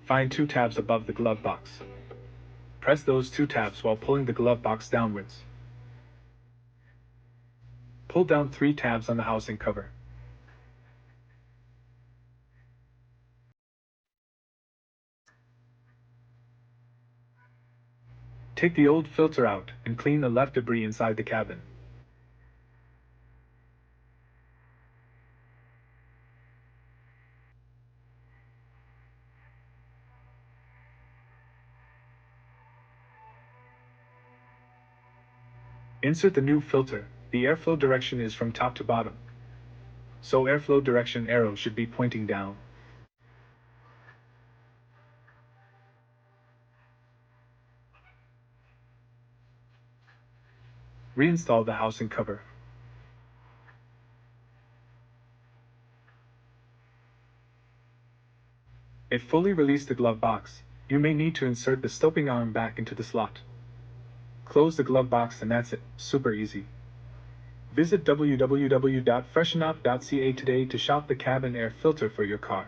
Find two tabs above the glove box. Press those two tabs while pulling the glove box downwards. Pull down three tabs on the housing cover. Take the old filter out and clean the left debris inside the cabin. Insert the new filter. The airflow direction is from top to bottom, so airflow direction arrow should be pointing down. Reinstall the housing cover. It fully released the glove box. You may need to insert the stopping arm back into the slot. Close the glove box and that's it. Super easy. Visit www.freshenup.ca today to shop the cabin air filter for your car.